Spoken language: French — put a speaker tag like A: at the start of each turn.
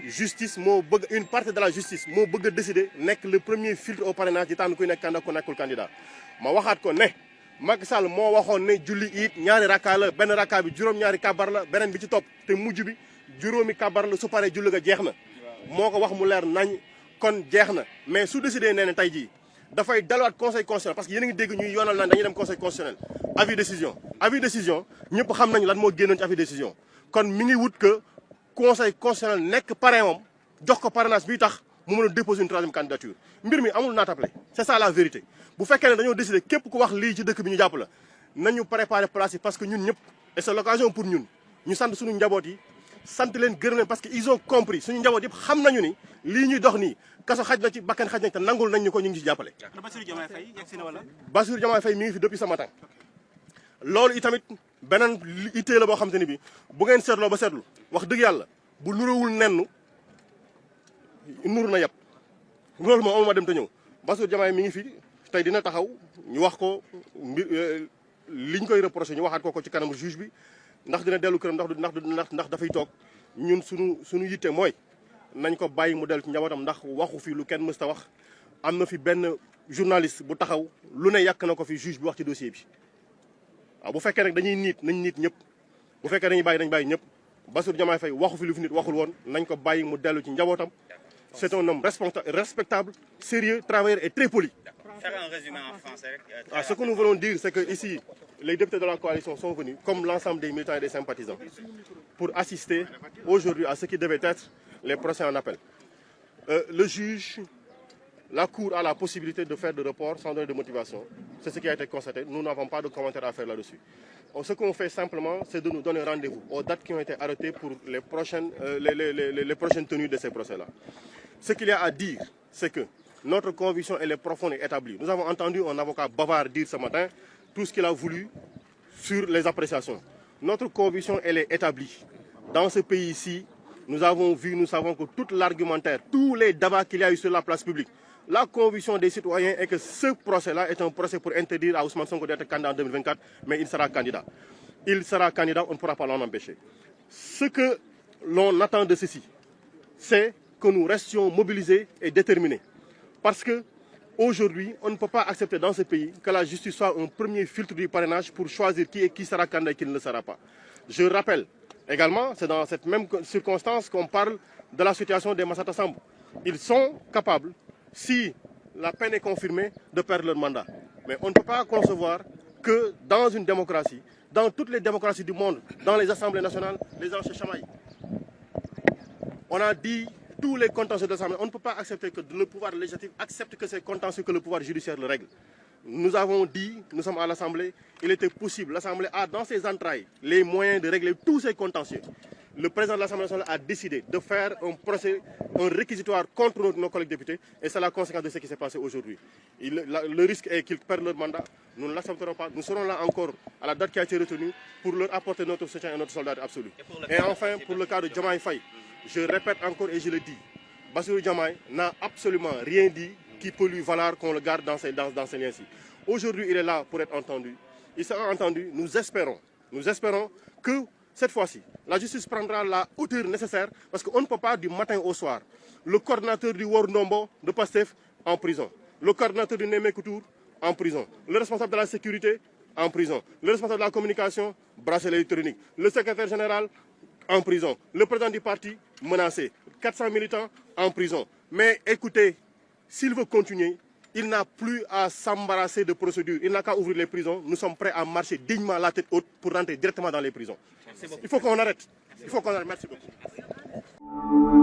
A: justice une partie de la justice moo bëgg a décider nekk le premier filtre au parrainage di tànn kuy nekk candidat ku nekkul candidat ma waxaat ko ne Macky Sall moo waxoon ne julli it ñaari rakkaa la benn rakkaa bi juróom-ñaari kabar la beneen bi ci topp te mujj bi juróomi kabar la su paree julli ga jeex na moo ko wax mu leer nañ kon jeex na mais su décidé nee na tey jii dafay dalwaat conseil constitutionnel parce que yéen a ngi dégg ñuy yoonal naan dañuy dem conseil constitutionnel avis décision ñëpp xam nañ lan moo génnoon ci avis décision kon mi ngi wut que conseil constitutionnel nekk parrain moom jox ko parrainage bi tax mu mën a déposer une troisième candidature mbir mi amul naatable c'est ça la vérité bu fekkee ne dañoo décider képp ku wax lii ci dëkk bi ñu jàpp la nañu préparer place yi parce que ñun ñëpp et c'est l'occasion pour ñun ñu sant suñu njaboot yi sant leen gërëm leen parce que ils ont compris suñu njaboot yëpp xam nañu ni lii ñuy dox nii kaso xaj na ci bakkan xaj na ci te nangul nañ ñu ko ñu ngi ci jàppale.
B: Bassirou Diomaye Faye yegg si na wala.
A: Bassirou Diomaye Faye mi ngi fi depuis ce matin loolu itamit beneen ittee la boo xam te ni bi bu ngeen seetloo ba seetlu wax dëgg yàlla bu nuróowul nennu nuru na yàpp loolu moom amuma dem te ñëw Bassirou Diomaye mi ngi fi tey dina taxaw ñu wax ko mbir liñ koy reproché ñu waxaat ko ci kanam juge bi ndax dina dellu këram ndax dafay toog ñun suñu yitte mooy nañ ko bàyyi mu dellu ci njabootam ndax waxu fi lu kenn mës ta wax am na fi benn journaliste bu taxaw lu ne yàq na ko fi juge bi wax ci dossier bi waaw bu fekkee nag dañuy nañ niit ñëpp bu fekkee dañuy bàyyi nañ bàyyi ñëpp Bassirou Diomaye Faye waxu fi lu fi nit waxul woon nañ ko bàyyi mu dellu ci njabootam c'est un homme respectable sérieux travailleur et très poli.
B: Faire un résumé en français.
A: Ce que nous voulons dire, c'est que ici, les députés de la coalition sont venus, comme l'ensemble des militants et des sympathisants, pour assister aujourd'hui à ce qui devait être les procès en appel. Le juge, la Cour a la possibilité de faire de report sans donner de motivation. C'est ce qui a été constaté. Nous n'avons pas de commentaire à faire là-dessus. Ce qu'on fait simplement, c'est de nous donner rendez-vous aux dates qui ont été arrêtées pour les prochaines tenues de ces procès-là. Ce qu'il y a à dire, c'est que notre conviction, elle est profonde et établie. Nous avons entendu un avocat bavard dire ce matin tout ce qu'il a voulu sur les appréciations. Notre conviction, elle est établie. Dans ce pays-ci, nous avons vu, nous savons que tout l'argumentaire, tous les débats qu'il y a eu sur la place publique, la conviction des citoyens est que ce procès-là est un procès pour interdire à Ousmane Sonko d'être candidat en 2024, mais il sera candidat. Il sera candidat, on ne pourra pas l'en empêcher. Ce que l'on attend de ceci, c'est que nous restions mobilisés et déterminés. Parce qu'aujourd'hui, on ne peut pas accepter dans ce pays que la justice soit un premier filtre du parrainage pour choisir qui sera candidat et qui ne le sera pas. Je rappelle également, c'est dans cette même circonstance qu'on parle de la situation des Massata Samb. Ils sont capables, si la peine est confirmée, de perdre leur mandat. Mais on ne peut pas concevoir que dans une démocratie, dans toutes les démocraties du monde, dans les assemblées nationales, les gens se chamaillent. On a dit tous les contentieux de l'Assemblée. On ne peut pas accepter que le pouvoir législatif accepte que c'est contentieux que le pouvoir judiciaire le règle. Nous avons dit, nous sommes à l'Assemblée, il était possible. L'Assemblée a dans ses entrailles les moyens de régler tous ces contentieux. Le président de l'Assemblée nationale a décidé de faire un procès, un réquisitoire contre nos collègues députés et c'est la conséquence de ce qui s'est passé aujourd'hui. Le risque est qu'ils perdent leur mandat. Nous ne l'accepterons pas. Nous serons là encore à la date qui a été retenue pour leur apporter notre soutien et notre solidarité absolue. Et enfin, pour le cas de Diomaye Faye, je répète encore et je le dis, Bassirou Diomaye n'a absolument rien dit qui peut lui valoir qu'on le garde dans ces liens-ci. Aujourd'hui, il est là pour être entendu. Il sera entendu. Nous espérons que cette fois-ci, la justice prendra la hauteur nécessaire parce qu'on ne peut pas du matin au soir. Le coordinateur du War Ndombo de PASTEF en prison. Le coordinateur du Némé Coutour en prison. Le responsable de la sécurité en prison. Le responsable de la communication, bracelet électronique. Le secrétaire général en prison. Le président du parti menacé. 400 militants en prison. Mais écoutez, s'il veut continuer, il n'a plus à s'embarrasser de procédures. Il n'a qu'à ouvrir les prisons. Nous sommes prêts à marcher dignement la tête haute pour rentrer directement dans les prisons. Il faut qu'on arrête. Il faut qu'on arrête. Merci beaucoup.